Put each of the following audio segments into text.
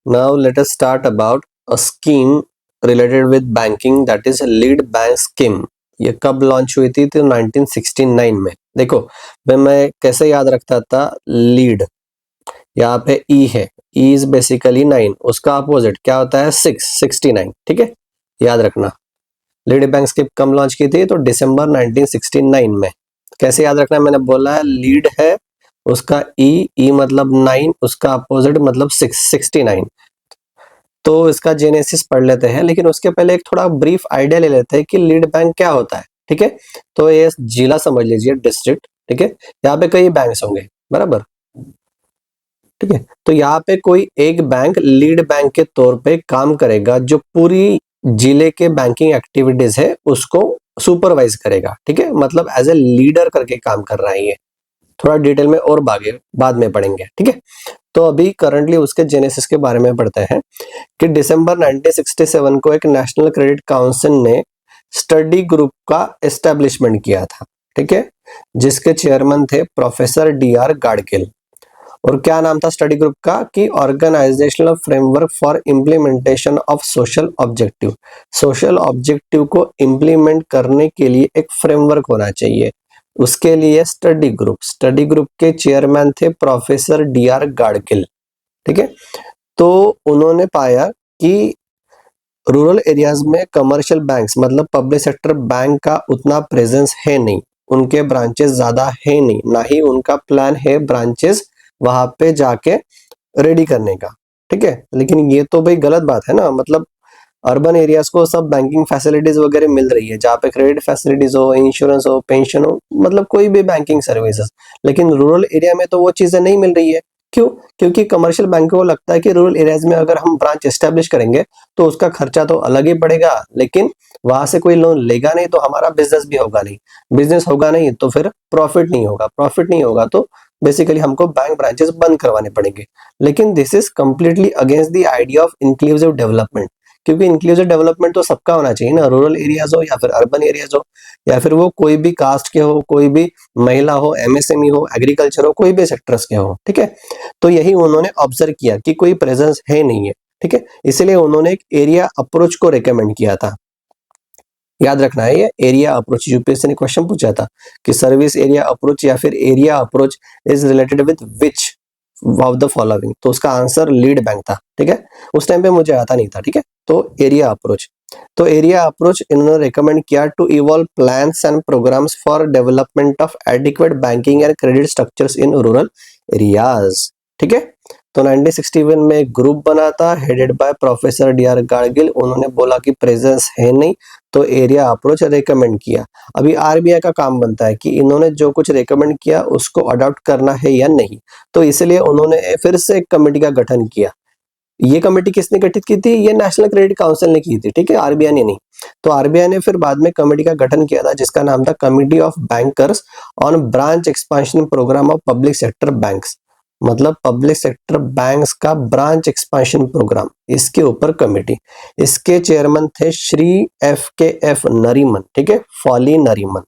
Now let us start about a scheme related with banking, that is lead bank scheme. ये कब launch हुई थी? तो 1969 में। देखो भाई मैं कैसे याद रखता था, लीड यहाँ पे ई है, ई इज बेसिकली 9, उसका अपोजिट क्या होता है? 69। ठीक है, याद रखना। लीड बैंक स्कीम कब लॉन्च की थी? तो दिसंबर 1969 में। कैसे याद रखना? मैंने बोला है लीड है, उसका ई मतलब 9, उसका अपोजिट मतलब 69। तो इसका जेनेसिस पढ़ लेते हैं, लेकिन उसके पहले एक थोड़ा ब्रीफ आइडिया ले लेते हैं कि लीड बैंक क्या होता है। ठीक है, तो ये जिला समझ लीजिए, डिस्ट्रिक्ट। ठीक है, यहाँ पे कई बैंक्स होंगे, बराबर। ठीक है, तो यहाँ पे कोई एक बैंक लीड बैंक के तौर पे काम करेगा, जो पूरी जिले के बैंकिंग एक्टिविटीज है उसको सुपरवाइज करेगा। ठीक है, मतलब एज ए लीडर करके काम कर रहा है ये। थोड़ा डिटेल में और बाद में पढ़ेंगे। ठीक है, तो अभी करंटली उसके जेनेसिस के बारे में पढ़ते हैं कि दिसंबर 1967 को एक नेशनल क्रेडिट काउंसिल ने स्टडी ग्रुप का एस्टेब्लिशमेंट किया था। ठीक है, जिसके चेयरमैन थे प्रोफेसर डीआर गाडगिल। और क्या नाम था स्टडी ग्रुप का? कि organisational framework for implementation of social objective. Social objective को इम्प्लीमेंट करने के लिए एक फ्रेमवर्क होना चाहिए, उसके लिए स्टडी ग्रुप के चेयरमैन थे प्रोफेसर डीआर गाडगिल। ठीक है, तो उन्होंने पाया कि रूरल एरियाज में कमर्शियल बैंक्स मतलब पब्लिक सेक्टर बैंक का उतना प्रेजेंस है नहीं, उनके ब्रांचेस ज्यादा है नहीं, ना ही उनका प्लान है ब्रांचेस वहां पे जाके रेडी करने का। ठीक है, लेकिन ये तो भाई गलत बात है ना। मतलब अर्बन एरियाज को सब बैंकिंग फैसिलिटीज वगैरह मिल रही है, जहाँ पे क्रेडिट फैसिलिटीज हो, इंश्योरेंस हो, पेंशन हो, मतलब कोई भी बैंकिंग सर्विसेज। लेकिन रूरल एरिया में तो वो चीजें नहीं मिल रही है। क्यों? क्योंकि कमर्शियल बैंकों को लगता है कि रूरल एरियाज में अगर हम ब्रांच एस्टेब्लिश करेंगे तो उसका खर्चा तो अलग ही पड़ेगा, लेकिन वहां से कोई लोन लेगा नहीं तो हमारा बिजनेस भी होगा नहीं, बिजनेस होगा नहीं तो फिर प्रॉफिट नहीं होगा, प्रॉफिट नहीं होगा तो बेसिकली हमको बैंक ब्रांचेस बंद करवाने पड़ेंगे। लेकिन this is completely against the idea of inclusive development, क्योंकि इंक्लूसिव डेवलपमेंट तो सबका होना चाहिए ना, रूरल एरियाज हो या फिर अर्बन एरियाज हो, या फिर वो कोई भी कास्ट के हो, कोई भी महिला हो, एमएसएमई हो, एग्रीकल्चर हो, कोई भी सेक्टर्स के हो। ठीक है, तो यही उन्होंने ऑब्जर्व किया कि कोई प्रेजेंस है नहीं है। ठीक है, इसलिए उन्होंने एक एरिया अप्रोच को रिकमेंड किया था। याद रखना है, ये एरिया अप्रोच यूपीएससी ने क्वेश्चन पूछा था कि सर्विस एरिया अप्रोच या फिर area approach is related with which of the following, तो उसका आंसर लीड बैंक था। ठीक है, उस टाइम पे मुझे आता नहीं था। ठीक है, तो एरिया अप्रोच, तो एरिया अप्रोच इन्होंने रिकमेंड किया to evolve plans and programmes for development of adequate banking and credit structures in rural areas. ठीक है, तो 1961 में एक ग्रुप बना था headed by professor DR Gadgil. उन्होंने बोला कि प्रेजेंस है नहीं तो एरिया अप्रोच रेकमेंड किया। अभी आरबीआई का काम बनता है कि इन्होंने जो कुछ रेकमेंड किया उसको अडॉप्ट करना है या नहीं, तो इसलिए उन्होंने फिर से एक कमेटी का गठन किया। ये कमेटी किसने गठित की थी? ये नेशनल क्रेडिट काउंसिल ने की थी। ठीक है, आरबीआई ने नहीं। तो आरबीआई ने फिर बाद में कमेटी का गठन किया था जिसका नाम था committee of bankers on branch expansion programme of public sector banks, मतलब पब्लिक सेक्टर बैंक्स का ब्रांच एक्सपेंशन प्रोग्राम, इसके ऊपर कमेटी। इसके चेयरमैन थे श्री एफ नरीमन। ठीक है, फॉली नरीमन।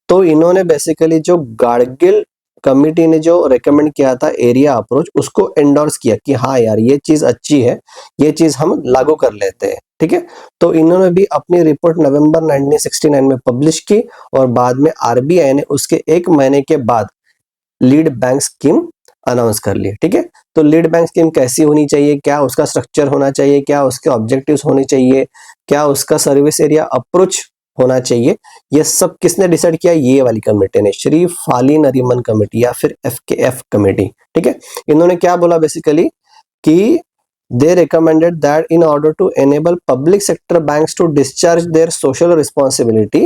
तो इन्होंने बेसिकली जो गाडगिल कमिटी ने जो रेकमेंड किया था एरिया अप्रोच, उसको एंडोर्स किया कि हाँ यार ये चीज अच्छी है, ये चीज हम लागू कर लेते हैं। ठीक है, तो इन्होंने भी अपनी रिपोर्ट नवंबर 1969 में पब्लिश की और बाद में आरबीआई ने उसके एक महीने के बाद लीड बैंक स्कीम अनाउंस कर ली। ठीक है, तो लीड बैंक स्कीम कैसी होनी चाहिए, क्या उसका स्ट्रक्चर होना चाहिए, क्या उसके ऑब्जेक्टिव्स होने चाहिए, क्या उसका सर्विस एरिया अप्रोच होना चाहिए, ये सब किसने डिसाइड किया? ये वाली कमेटी ने, श्री फाली नरीमन कमेटी या फिर एफकेएफ कमेटी। ठीक है, इन्होंने क्या बोला बेसिकली कि they recommended that in order to enable public sector banks to discharge their social responsibility,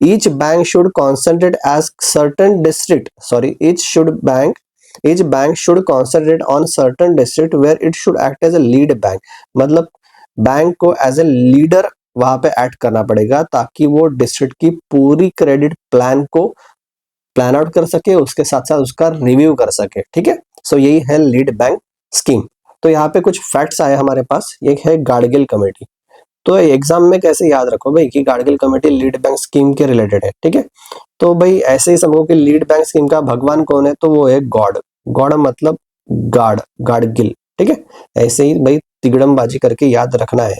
each bank should concentrate as certain district sorry each bank should concentrate on certain district where it should act as a lead bank, मतलब bank को as a leader वहां पे act करना पड़ेगा ताकि वो district की पूरी क्रेडिट प्लान को प्लान आउट कर सके, उसके साथ साथ उसका रिव्यू कर सके। ठीक है, सो यही है लीड बैंक स्कीम। तो यहाँ पे कुछ फैक्ट्स आए हमारे पास। एक है गाडगिल कमेटी, तो एग्जाम में कैसे याद रखो भाई कि Gadgil committee lead bank scheme के रिलेटेड है। ठीक है, तो भाई ऐसे ही समझो कि लीड बैंक स्कीम का भगवान कौन है? तो वो है गॉड। गॉड मतलब गाडगिल। ठीक है, ऐसे ही भाई तिगड़मबाजी करके याद रखना है।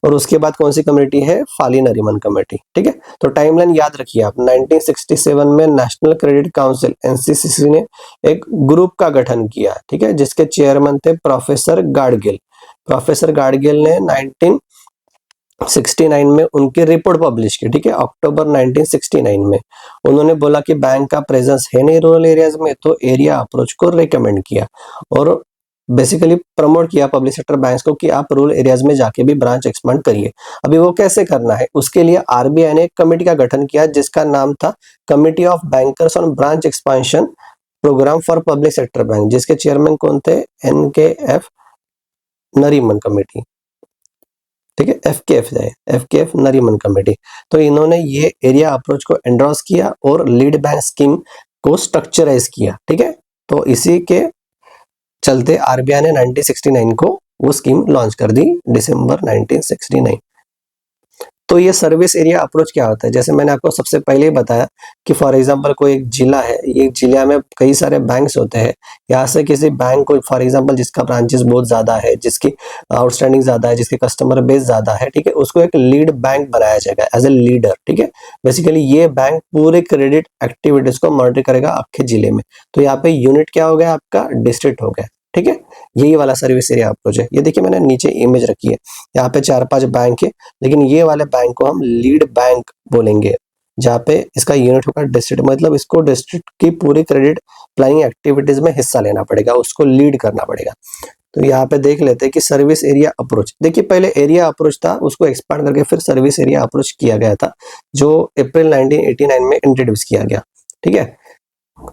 और उसके बाद कौन सी कमेटी है, फाली नरीमन कमेटी। ठीक है, तो टाइमलाइन याद रखिए आप। 1967 में नेशनल क्रेडिट काउंसिल एनसीसीसी ने एक ग्रुप का गठन किया, ठीक है, जिसके चेयरमैन थे प्रोफेसर गाडगिल। प्रोफेसर गाडगिल ने 1969 में उनकी रिपोर्ट पब्लिश की, ठीक है, अक्टूबर 1969 में। उन्होंने बोला कि बैंक का प्रेजेंस है नहीं रूरल एरियाज में, तो एरिया अप्रोच को रिकमेंड किया और बेसिकली प्रमोट किया पब्लिक सेक्टर बैंक्स को कि आप रूरल एरियाज में जाके भी ब्रांच एक्सपांड करिए। अभी वो कैसे करना है, उसके लिए आरबीआई ने एक कमेटी का गठन किया जिसका नाम था committee of bankers on branch expansion programme for public sector bank, जिसके चेयरमैन कौन थे, एनकेएफ नरीमन कमेटी। ठीक है, एफकेएफ नरीमन कमेटी। तो इन्होंने ये एरिया अप्रोच को एंडोर्स किया और लीड बैंक स्कीम को स्ट्रक्चराइज किया। ठीक है, तो इसी के चलते आरबीआई ने 1969 को वो स्कीम लॉन्च कर दी, दिसंबर 1969। तो ये सर्विस एरिया अप्रोच क्या होता है, जैसे मैंने आपको सबसे पहले ही बताया कि फॉर एग्जांपल कोई एक जिला है, एक जिला में कई सारे बैंक्स होते हैं। यहाँ से किसी बैंक को फॉर एग्जांपल जिसका ब्रांचेस बहुत ज्यादा है, जिसकी आउटस्टैंडिंग ज्यादा है, जिसके कस्टमर बेस ज्यादा है, ठीक है, उसको एक लीड बैंक बनाया जाएगा एज ए लीडर। ठीक है, बेसिकली ये बैंक पूरे क्रेडिट एक्टिविटीज को मॉनिटर करेगा आपके जिले में। तो यहाँ पे यूनिट क्या हो गया, आपका डिस्ट्रिक्ट हो गया। ठीक है, यही वाला सर्विस एरिया अप्रोच है। ये देखिए मैंने नीचे इमेज रखी है, यहाँ पे 4-5 बैंक है, लेकिन ये वाले बैंक को हम लीड बैंक बोलेंगे, जहाँ पे इसका यूनिट होगा डिस्ट्रिक्ट। मतलब इसको डिस्ट्रिक्ट की पूरी क्रेडिट प्लानिंग एक्टिविटीज में हिस्सा लेना पड़ेगा, उसको लीड करना पड़ेगा। तो यहाँ पे देख लेते हैं कि सर्विस एरिया अप्रोच, देखिए पहले एरिया अप्रोच था, उसको एक्सपांड करके फिर सर्विस एरिया अप्रोच किया गया था, जो अप्रैल 1989 में इंट्रोड्यूस किया गया। ठीक है,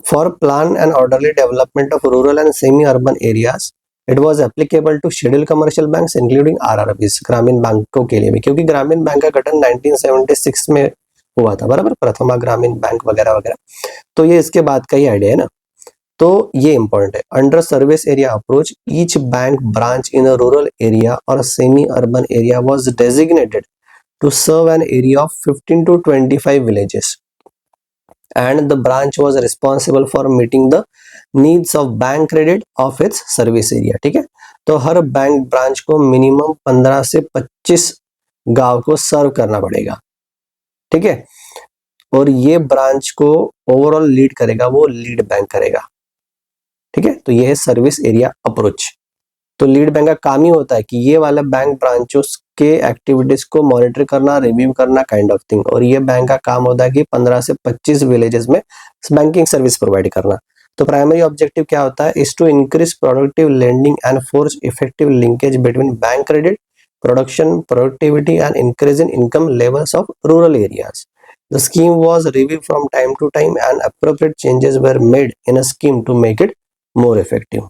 for plan and orderly development of rural and semi-urban areas, it was applicable to scheduled commercial banks including RRBs, ग्रामीण बैंकों के लिए भी, क्योंकि ग्रामीण बैंक का गठन 1976 में हुआ था, बराबर, प्रथमा ग्रामीण बैंक वगैरह वगैरह। तो ये इसके बाद का ही आइडिया है ना। तो ये इंपॉर्टेंट है, under service area approach each bank branch in a rural area और semi urban area was designated to serve an area of 15 to 25 villages and the branch was responsible for meeting the needs of bank credit of its service area। ठीक है, तो हर bank branch को minimum 15 से 25 गांव को सर्व करना पड़ेगा। ठीक है, और ये ब्रांच को ओवरऑल लीड करेगा, वो लीड बैंक करेगा। ठीक है, तो ये है सर्विस एरिया अप्रोच। तो लीड बैंक का काम ही होता है कि ये वाला बैंक ब्रांचों के एक्टिविटीज को मॉनिटर करना, रिव्यू करना, काइंड ऑफ थिंग। और ये बैंक का काम होता है कि 15 से 25 विलेजेस में बैंकिंग सर्विस प्रोवाइड करना। तो प्राइमरी ऑब्जेक्टिव क्या होता है, is to increase productive lending and force effective linkage between bank credit, production, productivity and increase in income levels of rural areas. The scheme was reviewed from time to time and appropriate changes were made in a scheme to make it more effective।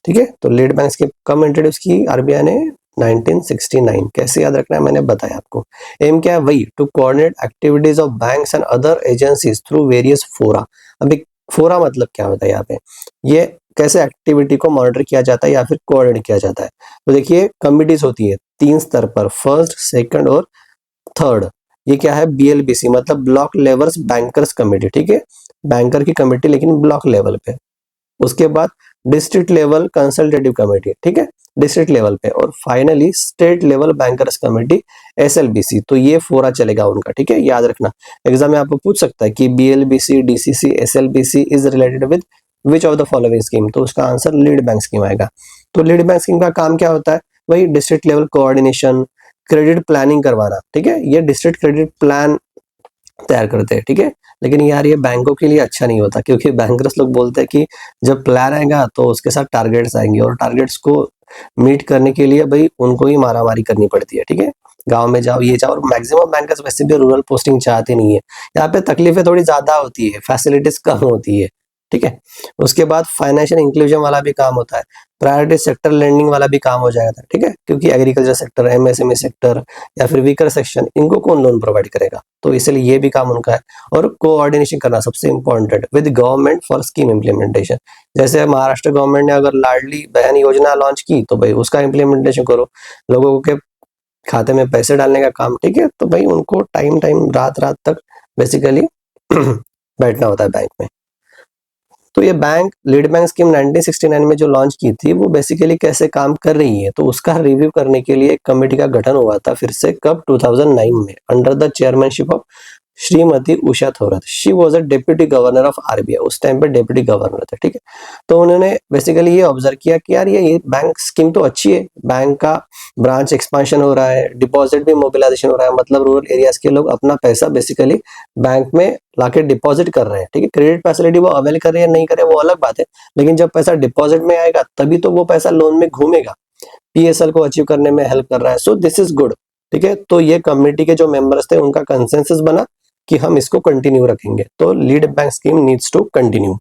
ठीक है, तो lead bank scheme कब introduce की RBI ने, 1969। कैसे याद रखना है मैंने बताया आपको। एम क्या है, वही to coordinate activities of banks and other agencies through various fora. अभी फोरा मतलब क्या होता है, यहाँ पे ये कैसे एक्टिविटी को मॉनिटर किया जाता है या फिर कोऑर्डिनेट किया जाता है। तो देखिए कमिटीज होती है 3 स्तर पर, फर्स्ट, सेकंड और थर्ड। ये क्या है, बीएलबीसी मतलब ब्लॉक लेवल्स बैंकर्स कमेटी। ठीक है, बैंकर की कमेटी लेकिन ब्लॉक लेवल पे। उसके बाद डिस्ट्रिक्ट लेवल कंसल्टेटिव कमेटी, ठीक है, डिस्ट्रिक्ट लेवल पे। और finally state level bankers committee, SLBC. तो ये फोरा चलेगा उनका। ठीक है, याद रखना, एग्जाम में आपको पूछ सकता है कि BLBC, DCC, SLBC is related with which of the following scheme. तो उसका आंसर लीड बैंक स्कीम आएगा। तो लीड बैंक स्कीम का काम क्या होता है, वही district level coordination, credit planning करवाना। ठीक है, ये डिस्ट्रिक्ट क्रेडिट प्लान तैयार करते हैं। ठीक है, लेकिन यार ये बैंकों के लिए अच्छा नहीं होता, क्योंकि बैंकर्स लोग बोलते हैं कि जब प्लान आएगा तो उसके साथ टारगेट्स आएंगे, और टारगेट्स को मीट करने के लिए भाई उनको ही मारामारी करनी पड़ती है। ठीक है, गांव में जाओ, ये जाओ, और मैक्सिमम बैंकर्स वैसे भी रूरल पोस्टिंग चाहते नहीं है। यहाँ पे तकलीफें थोड़ी ज्यादा होती है, फैसिलिटीज कम होती है। ठीक है, उसके बाद फाइनेंशियल इंक्लूजन वाला भी काम होता है, प्रायोरिटी सेक्टर लेंडिंग वाला भी काम हो जाएगा। ठीक है, क्योंकि एग्रीकल्चर सेक्टर, एमएसएमई सेक्टर या फिर वीकर सेक्शन, इनको कौन लोन प्रोवाइड करेगा, तो इसलिए ये भी काम उनका है। और कोऑर्डिनेशन करना सबसे important with government for scheme implementation. जैसे महाराष्ट्र गवर्नमेंट ने अगर लाडली बहन योजना लॉन्च की, तो भाई उसका इम्प्लीमेंटेशन करो, लोगों के खाते में पैसे डालने का काम। ठीक है, तो भाई उनको टाइम रात तक बेसिकली बैठना होता है बैंक में। तो ये बैंक लीड बैंक स्कीम 1969 में जो लॉन्च की थी वो बेसिकली कैसे काम कर रही है, तो उसका रिव्यू करने के लिए एक कमेटी का गठन हुआ था फिर से, कब 2009 में, under the chairmanship of Shrimati Usha Thorat. She was a deputy governor of RBI, उस टाइम पे डेप्यूटी गवर्नर थे, ठीक है। तो उन्होंने बेसिकली ये ऑब्जर्व किया कि यार ये बैंक स्कीम तो अच्छी है, बैंक का ब्रांच एक्सपांशन हो रहा है, डिपॉजिट भी मोबिलाइजेशन हो रहा है, मतलब रूरल एरियाज के लोग अपना पैसा बेसिकली बैंक में लाके डिपॉजिट कर रहे हैं, ठीक है। क्रेडिट फैसिलिटी वो अवेल कर रहे हैं नहीं कर रहे वो अलग बात है, लेकिन जब पैसा डिपॉजिट में आएगा तभी तो वो पैसा लोन में घूमेगा, पीएसएल को अचीव करने में हेल्प कर रहा है। सो दिस इज गुड, ठीक है। तो ये कमेटी के जो मेंबर्स थे उनका कंसेंसस बना कि हम इसको कंटिन्यू रखेंगे, तो lead bank scheme needs to continue.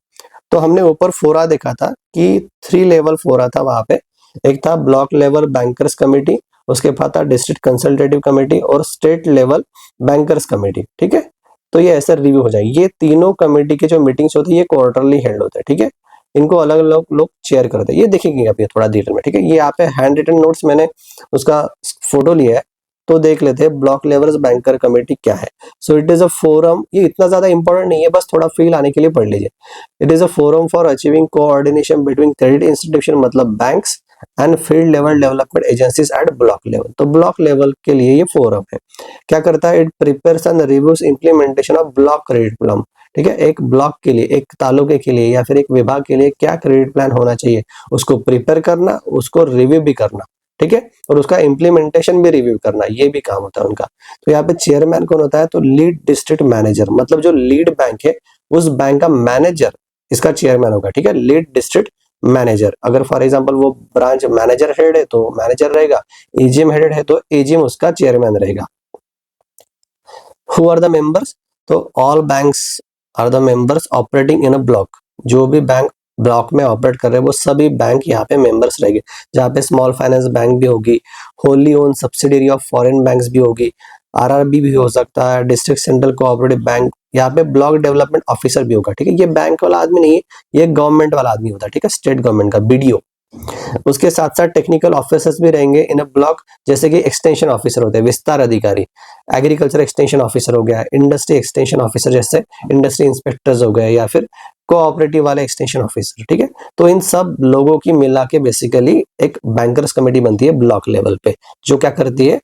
तो हमने ऊपर फोरा देखा था कि 3 लेवल फोरा था वहां पे, एक था ब्लॉक लेवल बैंकर्स कमेटी, उसके बाद था डिस्ट्रिक्ट कंसल्टेटिव कमेटी और स्टेट लेवल बैंकर्स कमेटी, ठीक है। तो ये ऐसे रिव्यू हो जाएगी। ये तीनों कमेटी के जो मीटिंग्स होती है ये क्वार्टरली हेल्ड होते हैं, ठीक है। इनको अलग अलग लोग चेयर करते हैं, ये देखेंगे अभी थोड़ा डिटेल में, ठीक है। ये यहाँ पे हैंड रिटन नोट्स मैंने उसका फोटो लिया है, तो देख लेते हैं ब्लॉक लेवल बैंकर कमेटी क्या है। So it is a forum, ये इतना ज्यादा इंपॉर्टेंट नहीं है, बस थोड़ा फील आने के लिए पढ़ लीजिए। It is a forum for achieving coordination between credit institution, मतलब banks and field level development agencies at block level. तो ब्लॉक लेवल के लिए ये फोरम है। क्या करता है, it prepares and reviews implementation of block credit plan, ठीक है। एक ब्लॉक के लिए, एक तालुके के लिए या फिर एक विभाग के लिए क्या क्रेडिट प्लान होना चाहिए, उसको प्रिपेयर करना, उसको रिव्यू भी करना, ठीक है, और उसका इम्प्लीमेंटेशन भी रिव्यू करना, ये भी काम होता है उनका। तो यहाँ पे चेयरमैन कौन होता है, तो लीड डिस्ट्रिक्ट मैनेजर, मतलब जो लीड बैंक है उस बैंक का मैनेजर इसका चेयरमैन होगा, ठीक है। लीड डिस्ट्रिक्ट मैनेजर, अगर फॉर एग्जांपल वो ब्रांच मैनेजर हेड है तो मैनेजर रहेगा, एजीएम हेड है तो एजीएम उसका चेयरमैन रहेगा। हु आर द मेंबर्स, तो all banks are the members operating in a block, जो भी बैंक ब्लॉक में ऑपरेट कर रहे हैं वो सभी बैंक यहाँ पे मेंबर्स रहेंगे, जहाँ पे स्मॉल फाइनेंस बैंक भी होगी, Holi own subsidiary of foreign banks भी होगी, आरआरबी भी हो सकता है, डिस्ट्रिक्ट सेंट्रल कोऑपरेटिव बैंक, यहाँ पे ब्लॉक डेवलपमेंट ऑफिसर भी होगा, ठीक है। ये बैंक वाला आदमी नहीं है, ये गवर्नमेंट वाला आदमी होता है, ठीक है, स्टेट गवर्नमेंट का बीडीओ। उसके साथ साथ टेक्निकल ऑफिसर्स भी रहेंगे इन अ ब्लॉक, जैसे कि एक्सटेंशन ऑफिसर होते हैं, विस्तार अधिकारी, एग्रीकल्चर एक्सटेंशन ऑफिसर हो गया, इंडस्ट्री एक्सटेंशन ऑफिसर जैसे इंडस्ट्री इंस्पेक्टर्स हो गए, या फिर कोऑपरेटिव वाले एक्सटेंशन ऑफिसर, ठीक है। तो इन सब लोगों की मिला के बेसिकली एक बैंकर्स कमेटी बनती है ब्लॉक लेवल पे, जो क्या करती है,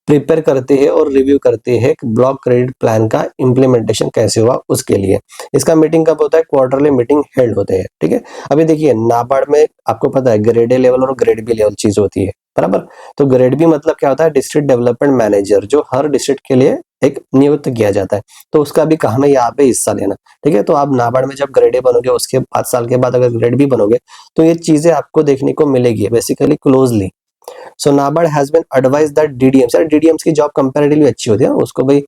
प्रिपेयर करती है और रिव्यू करती है ब्लॉक क्रेडिट प्लान का इम्प्लीमेंटेशन कैसे हुआ उसके लिए। इसका मीटिंग कब होता है, क्वार्टरली मीटिंग हेल्ड होते हैं, ठीक है। अभी देखिए नाबार्ड में आपको पता है ग्रेड ए लेवल और ग्रेड बी लेवल चीज होती है, बराबर। तो ग्रेड बी मतलब क्या होता है, डिस्ट्रिक्ट डेवलपमेंट मैनेजर, जो हर डिस्ट्रिक्ट के लिए एक नियुक्त किया जाता है, तो उसका भी काम है यहाँ पे हिस्सा लेना, ठीक है। तो आप नाबार्ड में जब ग्रेड ए बनोगे उसके 5 साल के बाद अगर ग्रेड बी बनोगे तो ये चीजें आपको देखने को मिलेगी basically closely. So NABARD has been advise that DDMs, यार डीडीएम्स की जॉब कंपैरेटिवली अच्छी होती है, उसको भाई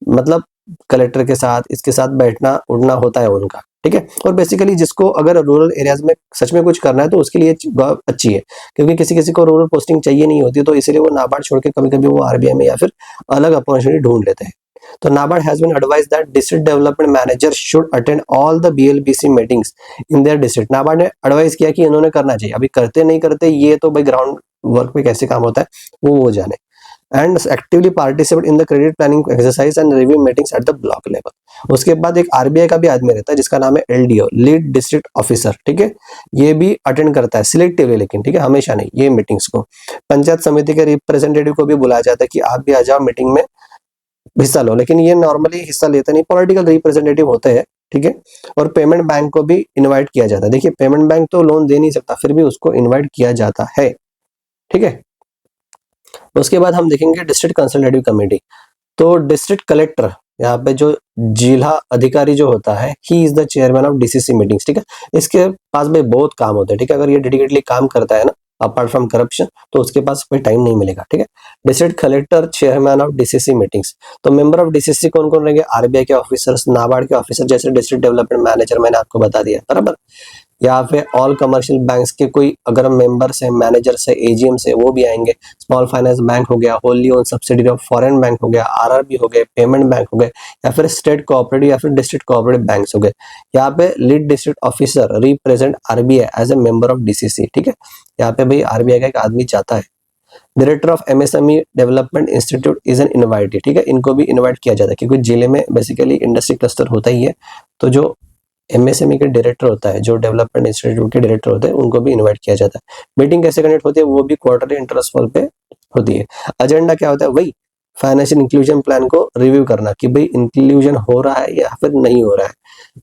मतलब कलेक्टर के साथ इसके साथ बैठना उड़ना होता है उनका, ठीक है। और बेसिकली जिसको अगर रूरल एरियाज में सच में कुछ करना है तो उसके लिए जॉब अच्छी है, क्योंकि किसी किसी को रूरल पोस्टिंग चाहिए नहीं होती, तो इसीलिए वो नाबार्ड छोड़ के कभी कभी वो आरबीआई में या फिर अलग अपॉर्चुनिटी ढूंढ लेते हैं। तो NABARD has been advise that district development manager should attend all the BLBC meetings in their district. NABARD ने एडवाइस किया कि इन्होंने करना चाहिए, अभी करते नहीं करते ये तो भाई ग्राउंड वर्क पे कैसे काम होता है वो जाने। And actively participate in the credit planning exercise and review meetings at the block level. उसके बाद एक आरबीआई का भी आदमी रहता है जिसका नाम है एलडीओ, लीड डिस्ट्रिक्ट ऑफिसर, ठीक है। ये भी अटेंड करता है सिलेक्टिवली, लेकिन ठीक है हमेशा नहीं ये मीटिंग्स को। पंचायत समिति के रिप्रेजेंटेटिव को भी बुलाया जाता है कि आप भी आ जाओ मीटिंग में हिस्सा लो, लेकिन ये नॉर्मली हिस्सा लेते नहीं, पॉलिटिकल रिप्रेजेंटेटिव होते हैं, ठीक है। और पेमेंट बैंक को भी इनवाइट किया जाता है। देखिए पेमेंट बैंक तो लोन दे नहीं सकता, फिर भी उसको इनवाइट किया जाता है, ठीक है। उसके बाद हम देखेंगे डिस्ट्रिक्ट कंसल्टेटिव कमेटी। तो डिस्ट्रिक्ट कलेक्टर यहाँ पे जो जिला अधिकारी जो होता है, he is the chairman of DCC meetings, ठीक है। इसके पास भाई बहुत काम होते हैं, ठीक है। अगर ये डेडिकेटली काम करता है ना अपार्ट फ्रॉम करप्शन, तो उसके पास कोई टाइम नहीं मिलेगा, ठीक है। District collector chairman of DCC meetings. तो मेंबर ऑफ डीसीसी कौन कौन रहेंगे, आरबीआई के ऑफिसर्स, नाबार्ड के ऑफिसर, जैसे डिस्ट्रिक्ट डेवलपमेंट मैनेजर मैंने आपको बता दिया, बराबर। यहाँ पे ऑल कमर्शियल बैंक्स के कोई अगर मेंबर्स है, मैनेजर्स है, एजीएम्स है, वो भी आएंगे। स्मॉल फाइनेंस बैंक हो गया, Holi own subsidiary of foreign bank हो गया, आरआरबी हो गए, पेमेंट बैंक हो गए, या फिर स्टेट कोऑपरेटिव या फिर डिस्ट्रिक्ट कोऑपरेटिव बैंक्स हो गए। यहाँ पे lead district officer represent RBI as a member of DCC, ठीक है। यहाँ पे भाई आरबीआई का एक आदमी जाता है। Director of MSME development institute is an invited, ठीक है। इनको भी इनवाइट किया जाता है क्योंकि जिले में बेसिकली इंडस्ट्री क्लस्टर होता ही है, तो जो MSME के डायरेक्टर होता है, जो डेवलपमेंट इंस्टीट्यूट के डायरेक्टर होते हैं, उनको भी इनवाइट किया जाता है। मीटिंग कैसे कंडक्ट होती है, वो भी क्वार्टरली इंटरेस्ट कॉल पे होती है। एजेंडा क्या होता है, वही फाइनेंशियल इंक्लूजन प्लान को रिव्यू करना कि भाई इंक्लूजन हो रहा है या फिर नहीं हो रहा है।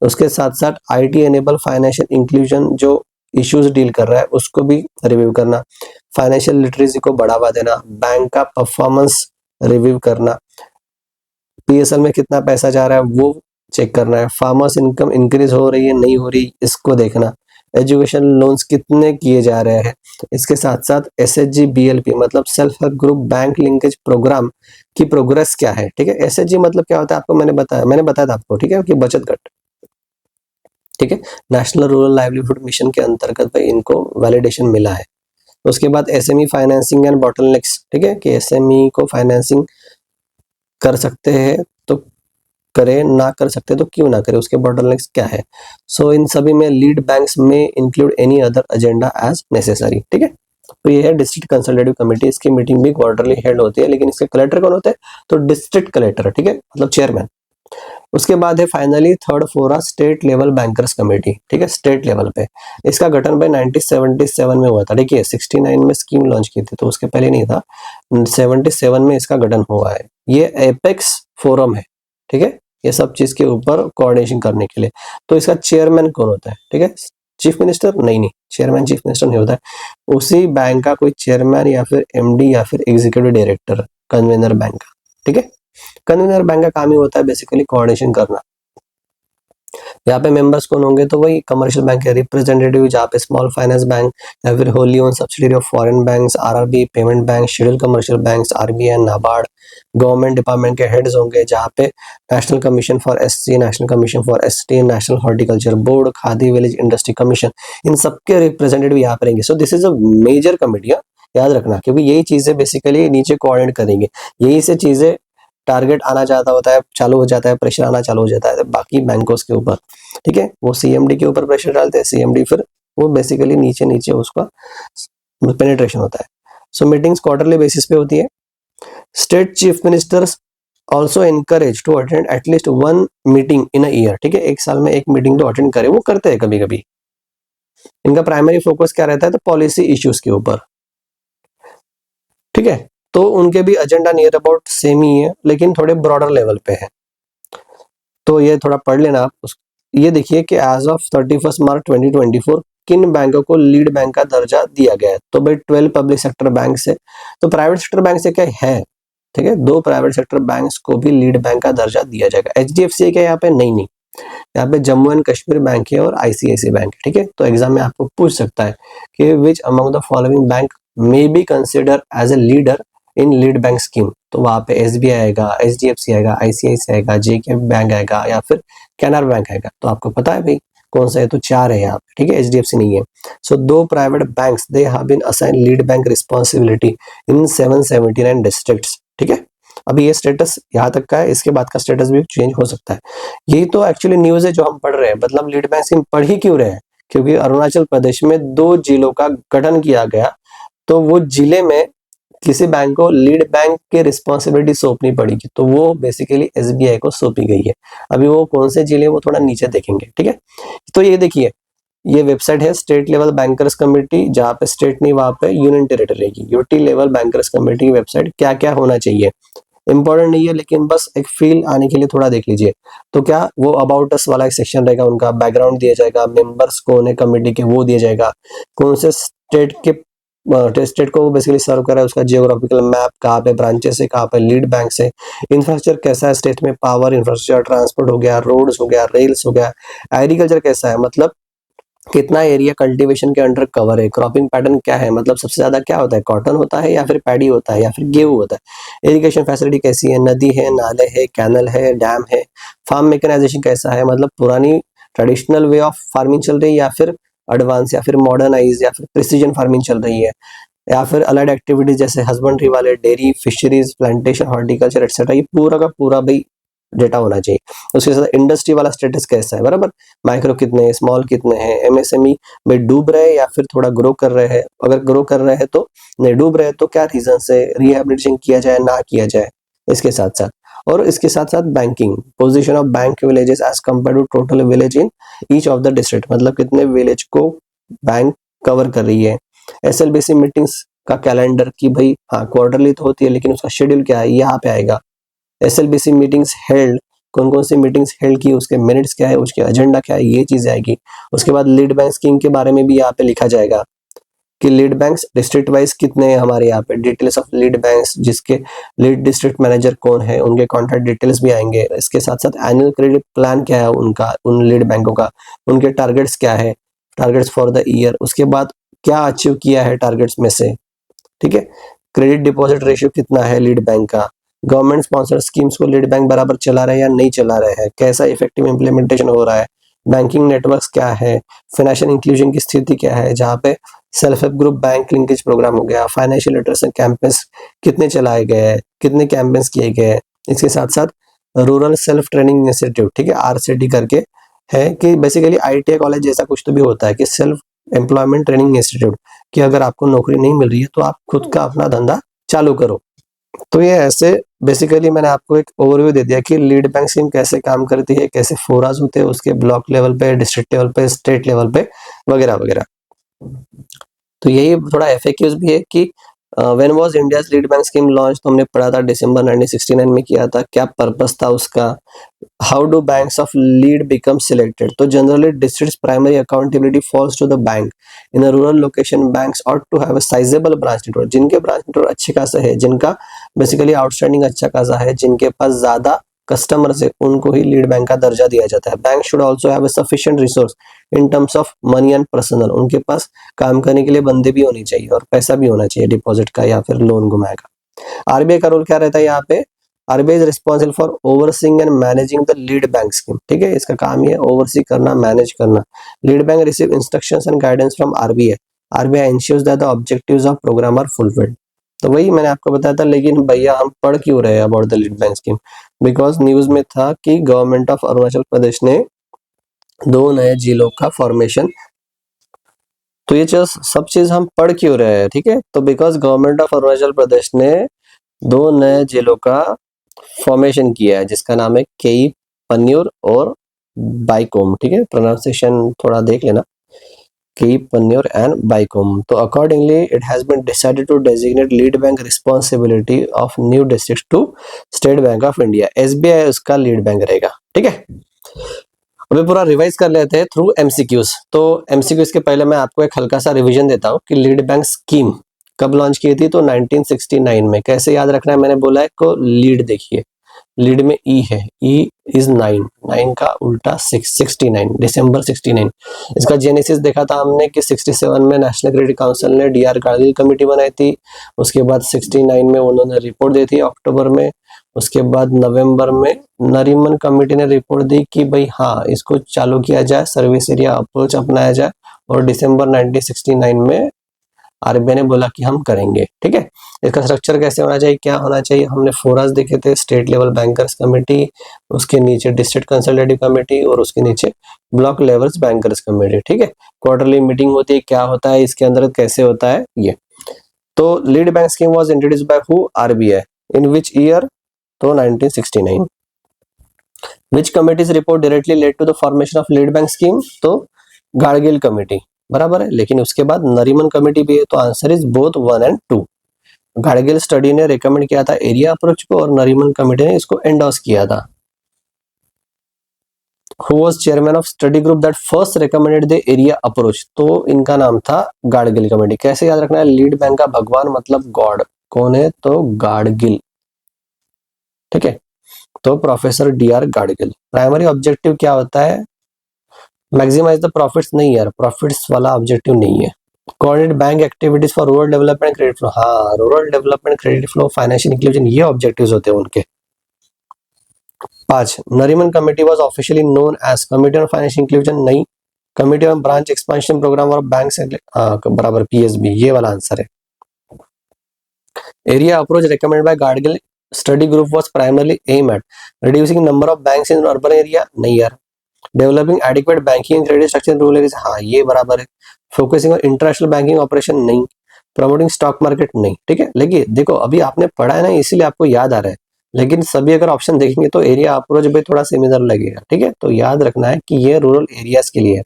उसके साथ साथ IT एनेबल फाइनेंशियल इंक्लूजन जो इश्यूज डील कर रहा है उसको भी रिव्यू करना, फाइनेंशियल लिटरेसी को बढ़ावा देना, बैंक का परफॉर्मेंस रिव्यू करना, PSL में कितना पैसा जा रहा है वो चेक करना है, फार्मर्स इनकम इंक्रीज हो रही है नहीं हो रही इसको देखना, एजुकेशन लोन्स कितने किए जा रहे हैं। इसके साथ साथ SHG BLP मतलब self help group bank linkage programme की प्रोग्रेस क्या है। ठीक है, SHG मतलब क्या होता है आपको मैंने बताया था आपको, ठीक है, कि बचत गट, ठीक है, नेशनल रूरल लाइवलीहुड मिशन के अंतर्गत भाई इनको वैलिडेशन मिला है। उसके बाद SME फाइनेंसिंग एंड बॉटलनेक्स, ठीक है, कि SME को फाइनेंसिंग कर सकते हैं तो करे, ना कर सकते तो क्यों ना करे, उसके बॉटलनेक्स क्या है। सो इन सभी में लीड बैंक्स में include any other agenda as necessary. ठीक है, तो ये है डिस्ट्रिक्ट कंसल्टेटिव कमेटी, इसकी मीटिंग भी क्वार्टरली हेल्ड होती है, लेकिन इसके कलेक्टर कौन होते हैं, तो डिस्ट्रिक्ट कलेक्टर, ठीक है, मतलब चेयरमैन। उसके बाद है फाइनली थर्ड फोरा स्टेट लेवल बैंकर्स कमेटी, ठीक है, स्टेट लेवल पे। इसका गठन भाई 1977 में हुआ था। देखिए 69 में स्कीम लॉन्च की थी, तो उसके पहले नहीं था, 77 में इसका गठन हुआ है। ये एपेक्स फोरम है, ठीक है, ये सब चीज के ऊपर कोऑर्डिनेशन करने के लिए। तो इसका चेयरमैन कौन होता है, ठीक है, चीफ मिनिस्टर नहीं, चेयरमैन चीफ मिनिस्टर नहीं होता है, उसी बैंक का कोई चेयरमैन या फिर MD या फिर एग्जीक्यूटिव डायरेक्टर, कन्वीनर बैंक का, ठीक है। कन्वीनर बैंक का काम ही होता है बेसिकली कोऑर्डिनेशन करना। यहाँ पे मेंबर्स कौन होंगे, तो वही कमर्शियल बैंक के रिप्रेजेंटेटिव, जहाँ पे स्मॉल फाइनेंस बैंक या फिर wholly own subsidiary of foreign banks, RRB, payment bank, schedule commercial banks, RBI, NABARD, government department के हेड्स होंगे, जहाँ पे national commission for SC, national commission for ST, national horticulture board, Khadi village industry commission, इन सबके representative यहाँ पे रहेंगे। So this is a major committee, याद रखना, क्योंकि यही चीजें बेसिकली नीचे कोऑर्डिनेट करेंगे, यही से चीजें टारगेट आना चाहता होता है, चालू हो जाता है, प्रेशर आना चालू हो जाता है बाकी बैंकों के ऊपर, ठीक है, वो CMD के ऊपर प्रेशर डालते हैं, CMD फिर वो बेसिकली नीचे नीचे उसका पेनिट्रेशन होता है। सो मीटिंग्स क्वार्टरली बेसिस पे होती है। State chief ministers also encourage to attend at least 1 meeting in a year, ठीक है, एक साल में एक मीटिंग तो अटेंड करे, वो करते हैं कभी कभी। इनका प्राइमरी फोकस क्या रहता है, तो पॉलिसी इश्यूज के ऊपर, ठीक है, तो उनके भी एजेंडा नियर अबाउट सेम ही है, लेकिन थोड़े ब्रॉडर लेवल पे है, तो ये थोड़ा पढ़ लेना आप। ये देखिए कि एज ऑफ 31 मार्च 2024 किन बैंकों को लीड बैंक का दर्जा दिया गया है, तो भाई 12 पब्लिक सेक्टर बैंक से, तो प्राइवेट सेक्टर बैंक से क्या है, ठीक है, 2 प्राइवेट सेक्टर बैंक्स को भी लीड बैंक का दर्जा दिया जाएगा। HDFC क्या यहाँ पे नहीं, यहाँ पे जम्मू एंड कश्मीर बैंक है और ICICI बैंक है, ठीक है, तो एग्जाम में आपको पूछ सकता है कि which among the following bank may be consider as a leader in lead bank scheme, तो वहां पे SBI आएगा, HDFC आएगा, ICICI आएगा, JK बैंक आएगा या फिर कैनरा बैंक आएगा। तो आपको पता है भाई कौन सा है, तो 4 है यहाँ पे, ठीक है, HDFC नहीं है। So 2 private banks they have been assign lead bank responsibility in 779 districts, ठीक है। अभी ये स्टेटस यहाँ तक का है, इसके बाद का स्टेटस भी चेंज हो सकता है। यही तो एक्चुअली न्यूज है जो हम पढ़ रहे हैं, मतलब लीड बैंक स्कीम पढ़ ही क्यों रहे हैं, क्योंकि अरुणाचल प्रदेश में 2 जिलों का गठन किया गया, तो वो जिले में किसी बैंक को लीड बैंक की रिस्पॉन्सिबिलिटी सौंपनी पड़ेगी, तो वो बेसिकली SBI को सौंपी गई है। अभी वो कौन से जिले वो थोड़ा नीचे देखेंगे, ठीक है। तो ये देखिए, ये वेबसाइट है स्टेट लेवल बैंकर्स कमेटी, जहाँ पे स्टेट नहीं वहां पे यूनियन टेरिटरी रहेगी। UT लेवल बैंकर्स कमेटी की वेबसाइट क्या क्या होना चाहिए, इंपॉर्टेंट नहीं है, लेकिन बस एक फील आने के लिए थोड़ा देख लीजिए। तो क्या वो अबाउट अस वाला एक सेक्शन रहेगा, उनका बैकग्राउंड दिया जाएगा, मेंबर्स कौन है कमेटी के वो दिया जाएगा, कौन से स्टेट को वो बेसिकली सर्व कर रहा है, उसका जियोग्राफिकल मैप, कहाँ पे ब्रांचेस है, कहाँ पे लीड बैंक है, इंफ्रास्ट्रक्चर कैसा है स्टेट में, पावर इंफ्रास्ट्रक्चर, ट्रांसपोर्ट हो गया, रोड्स हो गया, रेल्स हो गया, एग्रीकल्चर कैसा है, मतलब कितना एरिया कल्टीवेशन के अंडर कवर है, क्रॉपिंग पैटर्न क्या है, मतलब सबसे ज्यादा क्या होता है, कॉटन होता है या फिर पैडी होता है या फिर गेहूं होता है, इरिगेशन फैसिलिटी कैसी है, नदी है, नाले है, कैनल है, डैम है, फार्म मैकेनाइजेशन कैसा है, मतलब पुरानी ट्रेडिशनल वे ऑफ फार्मिंग चल रही है या फिर एडवांस या फिर मॉडर्नाइज या फिर प्रिसीजन फार्मिंग चल रही है, या फिर अलाइड एक्टिविटीज जैसे हस्बेंड्री वाले, dairy, fisheries, plantation, horticulture etcetera, ये पूरा का पूरा भाई डेटा होना चाहिए। उसके साथ इंडस्ट्री वाला स्टेटस कैसा है, बराबर, माइक्रो कितने हैं, स्मॉल कितने हैं, MSME में डूब रहे हैं या फिर थोड़ा ग्रो कर रहे हैं, अगर ग्रो कर रहे हैं तो नहीं, डूब रहे हैं तो क्या रीजन है, रिहेबिलिटेशन किया जाए ना किया जाए। इसके साथ साथ और इसके साथ साथ banking, position of bank villages as compare to total village in each of the district, मतलब कितने विलेज को बैंक कवर कर रही है। एसएलबीसी मीटिंग्स का कैलेंडर कि भाई हाँ क्वार्टरली तो होती है लेकिन उसका शेड्यूल क्या है यहाँ पे आएगा। एसएलबीसी मीटिंग्स हेल्ड, कौन कौन सी मीटिंग्स हेल्ड की, उसके मिनट्स क्या है, उसके एजेंडा क्या है, ये चीज आएगी। उसके बाद लीड बैंक स्कीम के बारे में भी यहाँ पे लिखा जाएगा कि लीड बैंक्स डिस्ट्रिक्ट वाइज कितने हैं हमारे यहाँ पे, डिटेल्स ऑफ लीड बैंक्स, जिसके लीड डिस्ट्रिक्ट मैनेजर कौन है, उनके कॉन्टैक्ट डिटेल्स भी आएंगे। इसके साथ साथ एनुअल क्रेडिट प्लान क्या है उनका, उन लीड बैंकों का, उनके टारगेट्स क्या है, टारगेट्स फॉर द ईयर, उसके बाद क्या अचीव किया है टारगेट्स में से, ठीक है। क्रेडिट डिपॉजिट रेशियो कितना है लीड बैंक का, गवर्नमेंट स्पॉन्सर स्कीम्स को लीड बैंक बराबर चला रहे हैं या नहीं चला रहे हैं, कैसा इफेक्टिव इंप्लीमेंटेशन हो रहा है, बैंकिंग नेटवर्क्स क्या है, फाइनेंशियल इंक्लूजन की स्थिति क्या है, जहाँ पे self help group bank linkage programme हो गया, फाइनेंशियल लिटरेसी कैंपेन्स कितने चलाए गए हैं, कितने कैंपेन्स किए गए हैं। इसके साथ साथ रूरल सेल्फ ट्रेनिंग इंस्टीट्यूट, ठीक है, आरसीटी करके है, कि बेसिकली आईटीआई कॉलेज जैसा कुछ तो भी होता है कि सेल्फ एम्प्लॉयमेंट ट्रेनिंग इंस्टीट्यूट, कि अगर आपको नौकरी नहीं मिल रही है तो आप खुद का अपना धंधा चालू करो। तो ये ऐसे बेसिकली मैंने आपको एक ओवरव्यू दे दिया कि लीड बैंक स्कीम कैसे काम करती है, कैसे फोराज होते हैं उसके, ब्लॉक लेवल पे, डिस्ट्रिक्ट लेवल पे, स्टेट लेवल पे, वगैरह वगैरह। तो यही थोड़ा एफएक्यूज भी है कि when was India's lead bank scheme launch, तो हमने पढ़ा था दिसंबर 1969 में किया था, क्या पर्पस था उसका, how do banks of lead become selected. तो generally district primary accountability falls to the bank in a rural location, banks ought to have a sizable branch network, जिनके ब्रांच नेटवर्क अच्छे खासा है, जिनका बेसिकली आउटस्टैंडिंग अच्छा खासा है, जिनके पास ज्यादा कस्टमर्स है, उनको ही लीड बैंक का दर्जा दिया जाता है। Bank should also have a sufficient resource in terms of money and personal, उनके पास काम करने के लिए बंदे भी होनी चाहिए और पैसा भी होना चाहिए डिपॉजिट का या फिर लोन घुमाएगा। आरबीआई का रोल क्या रहता है यहाँ पे, RBI is responsible for overseeing and managing the lead bank scheme, ठीक है, इसका काम ये ओवरसी करना, मैनेज करना। Lead bank receive instructions and guidance from RBI, RBI ensures that the objectives of programme are fulfilled. तो वही मैंने आपको बताया था, लेकिन भैया हम पढ़ क्यों रहे हैं about the lead bank scheme, because news में था कि गवर्नमेंट ऑफ अरुणाचल प्रदेश ने 2 नए जिलों का फॉर्मेशन, तो ये सब चीज हम पढ़ क्यों रहे हैं, ठीक है। तो because government of Arunachal Pradesh ने 2 नए जिलों का फॉर्मेशन किया है, जिसका नाम है केई पन्यूर और बाइकोम, ठीक है, प्रोनाउंसिएशन थोड़ा देख लेना, केई पन्यूर एंड बाइकोम। तो accordingly it has been decided to designate lead bank responsibility of new district to state bank of India, SBI उसका लीड बैंक रहेगा, ठीक है। अभी पूरा रिवाइज कर लेते हैं थ्रू एमसीक्यूज। तो एमसीक्यूज के पहले मैं आपको एक हल्का सा रिवीजन देता हूँ कि लीड बैंक स्कीम कब लॉन्च की थी, तो 1969 में। कैसे याद रखना है, मैंने बोला है को लीड देखिए, लीड में ई है, ई इज 9, 9 का उल्टा 6, 69, दिसंबर 69। इसका जेनेसिस देखा था हमने कि 67 में नेशनल क्रेडिट काउंसिल ने डीआर गार्गिल कमेटी बनाई थी, उसके बाद 69 में उन्होंने रिपोर्ट दी थी अक्टूबर में, उसके बाद नवंबर में नरीमन कमेटी ने रिपोर्ट दी कि भाई हाँ इसको चालू किया जाए, सर्विस एरिया अप्रोच अपनाया जाए, और दिसंबर 1969 में आरबीआई ने बोला कि हम करेंगे, ठीक है। इसका स्ट्रक्चर कैसे होना चाहिए, क्या होना चाहिए, हमने फोरास देखे थे, स्टेट लेवल बैंकर्स कमेटी, उसके नीचे डिस्ट्रिक्ट कंसल्टेटिव कमेटी, और उसके नीचे ब्लॉक लेवल्स बैंकर्स कमेटी, ठीक है। क्वार्टरली मीटिंग होती है, क्या होता है इसके अंदर, कैसे होता है ये। तो lead bank scheme was introduced by who, RBI, in which year, तो 1969। Which committee's report directly led to the formation of lead bank scheme, तो गार्गिल कमेटी, बराबर है, लेकिन उसके बाद नरीमन कमेटी भी है, तो answer is both 1 and 2। Gargle study ने रिकमेंड किया था एरिया अप्रोच को, और नरीमन कमेटी ने इसको एंडोर्स किया था। Who was chairman of study group that first recommended the area approach, तो इनका नाम था गार्गिल कमेटी। कैसे याद रखना है, लीड बैंक का भगवान मतलब गॉड, कौन है, तो गार्गिल, ठीक है। तो professor DR Gadgil. Primary objective क्या होता है, मैक्सिमाइज द प्रॉफिट्स, नहीं यार, प्रॉफिट्स वाला ऑब्जेक्टिव नहीं है। Coordinate bank activities for rural development credit flow, हाँ rural development credit flow, financial inclusion, ये ऑब्जेक्टिव्स होते हैं उनके। 5, Nariman committee was officially known as committee on financial inclusion, नहीं, committee on branch expansion program और बैंक से बराबर पीएसबी, ये वाला आंसर है। Area approach recommended by Gadgil study group was primarily aim at reducing number of banks in urban area, नहीं यार। Developing adequate banking and credit structure in rural areas, हाँ ये बराबर है। Focusing on international banking operation, नहीं। Promoting stock market, नहीं, ठीक है। लेकिन देखो अभी आपने पढ़ा है ना, इसीलिए आपको याद आ रहा है, लेकिन सभी अगर ऑप्शन देखेंगे तो एरिया अप्रोच भी थोड़ा सिमिलर लगेगा, ठीक है। तो याद रखना है कि ये रूरल एरियाज के लिए है।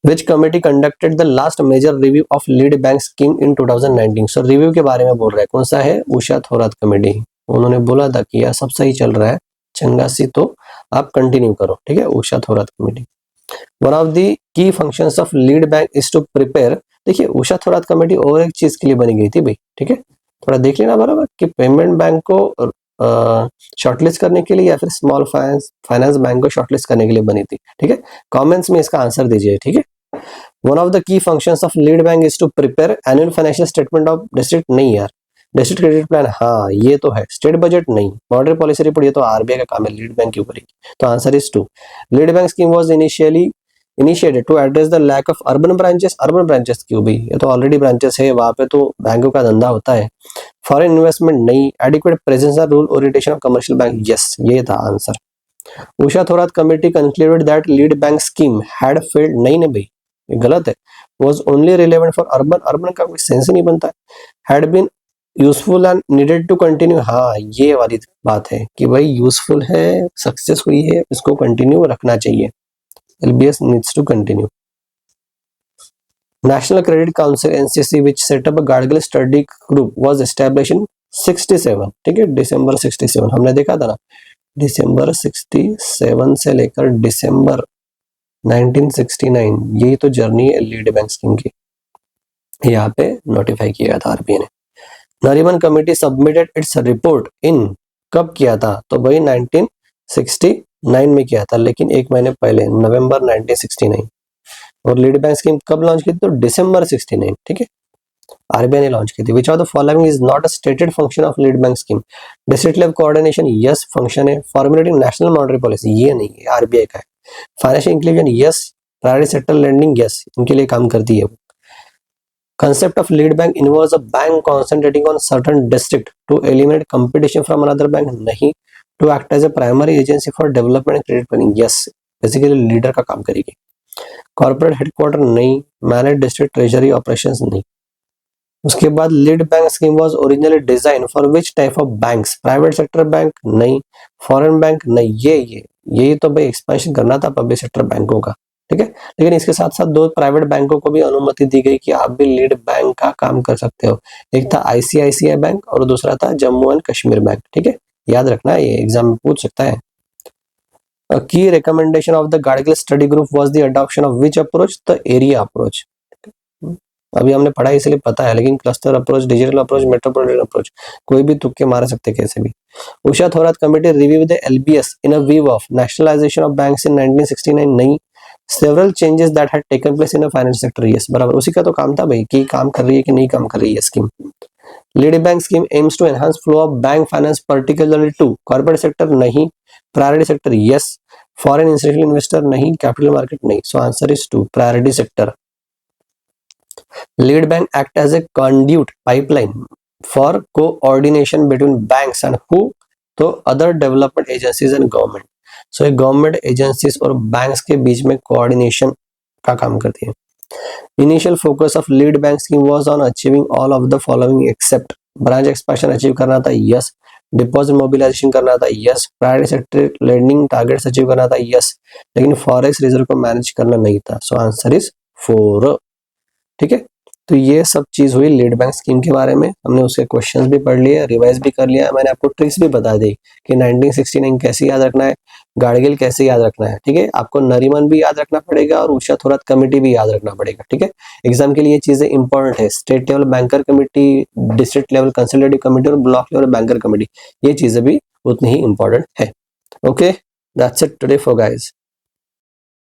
Which committee conducted the last major review of lead bank scheme in 2019? So review के बारे में बोल रहा है, कौन सा है? उषा थोरात कमेटी। उन्होंने बोला था कि यह सब सही चल रहा है चंगा सी, तो आप कंटिन्यू करो, ठीक है। Usha Thorat committee. One of the key functions of lead bank is to prepare. देखिए उषा थोरात कमेटी और एक चीज के लिए बनी गई थी भाई, ठीक है। थोड़ा देख लेना बराबर कि पेमेंट बैंक को शॉर्टलिस्ट करने के लिए या फिर स्मॉल फाइनेंस बैंक को शॉर्टलिस्ट करने के लिए बनी थी, ठीक है। कमेंट्स में इसका आंसर दीजिए, ठीक है। One of the key functions of lead bank is to prepare annual financial statement of district. नहीं यार, डिस्ट्रिक्ट क्रेडिट प्लान हाँ ये तो है, स्टेट बजट नहीं, मॉनेटरी पॉलिसी रिपोर्ट ये तो आरबीआई का काम है, लीड बैंक क्यों करेगी? तो answer is 2। Lead bank scheme was initially initiated to address the lack of urban branches. Urban branches क्यों भाई? ये तो ऑलरेडी ब्रांचेस है, वहां पे तो बैंकों का धंधा होता है। फॉरेन इन्वेस्टमेंट नहीं, एडिक्वेट प्रेजेंस और rural orientation of commercial bank, yes ये था आंसर। Usha Thorat committee concluded that lead bank scheme had failed. नहीं नहीं भाई ये गलत है। Was only relevant for urban. Urban का कोई सेंस ही नहीं बनता है। Had been useful and needed to continue. हाँ ये वाली बात है कि भाई यूजफुल है, सक्सेस हुई है, इसको कंटिन्यू रखना चाहिए। LBS needs to continue. National Credit Council (NCC), which set up a Gargle study group, was established in 67, ठीक है, दिसंबर 67 हमने देखा था ना, दिसंबर 67 से लेकर दिसंबर 1969, यही तो जर्नी है लीड बैंक स्कीम की। यहाँ पे नोटिफाई किया था आरबीआई ने। Nariman committee submitted its report इन, कब किया था? तो भाई 1969 में किया था, लेकिन एक महीने पहले नवंबर 1969। और लीड बैंक स्कीम कब लॉन्च की थी? तो दिसंबर 69, ठीक है, आरबीआई ने लॉन्च की थी। विच of the following is not a stated function of lead bank scheme? District level coordination, yes function है। फॉर्मुलेटिंग नेशनल मॉनेटरी पॉलिसी, ये नहीं है, आरबीआई का है। Financial inclusion, yes. Private sector lending, yes, इनके लिए काम करती है वो। Concept of lead bank involves a bank concentrating on certain district to eliminate competition from another bank, नहीं। To act as a primary agency for development and credit planning, yes, basically leader का काम करेगी। Corporate headquarter, नहीं। Manage district treasury operations, नहीं। उसके बाद lead bank scheme was originally design for which type of banks? Private sector bank, नहीं। Foreign bank, नहीं। ये तो भाई एक्सपेंशन करना था पब्लिक सेक्टर बैंकों का, ठीक है। लेकिन इसके साथ साथ 2 प्राइवेट बैंकों को भी अनुमति दी गई कि आप भी लीड बैंक का काम कर सकते हो। एक था आईसीआईसीआई बैंक और दूसरा था जम्मू एंड कश्मीर बैंक, ठीक है। याद रखना, ये एग्जाम में पूछ सकता है। A key recommendation of the Gargle study group was the adoption of which approach? The area approach. अभी हमने पढ़ा इसलिए पता है, लेकिन cluster approach, digital approach, metropolitan approach, कोई भी तुक्के मार सकते कैसे भी। Usha Thorat committee review the LBS in a view of nationalization of banks in 1969, नहीं। Several changes that had taken place in a finance sector, yes, बराबर, उसी का तो काम था भाई कि काम कर रही है कि नहीं काम कर रही है scheme. Lead bank scheme aims to enhance flow of bank finance particularly to corporate sector, नहीं। Priority sector, yes. Foreign institutional investor, नहीं। कैपिटल मार्केट, नहीं। So answer is 2, priority sector. Lead bank act as a conduit pipeline for coordination between banks and who? तो other development agencies and government. So एक government agencies और banks के बीच में coordination का काम करती है। Initial focus of lead bank scheme was on achieving all of the following except branch expansion achieve करना था, yes। डिपॉजिट मोबिलाइजेशन करना था, yes. Private sector lending targets achieve करना था, यस। लेकिन फॉरेक्स रिजर्व को मैनेज करना नहीं था। सो आंसर इज 4, ठीक है। तो ये सब चीज हुई लीड बैंक स्कीम के बारे में। हमने उसके क्वेश्चंस भी पढ़ लिए, रिवाइज भी कर लिया, मैंने आपको ट्रिक्स भी बता दी कि 1969 कैसे याद रखना है, गाडगिल कैसे याद रखना है, ठीक है। आपको नरीमन भी याद रखना पड़ेगा और उषा थोरात कमेटी भी याद रखना पड़ेगा, ठीक है। एग्जाम के लिए ये चीजें इंपॉर्टेंट है। State level banker committee, district level consultative committee और ब्लॉक लेवल बैंकर कमेटी, ये चीजें भी उतनी ही इंपॉर्टेंट है। Okay, that's it today for guys.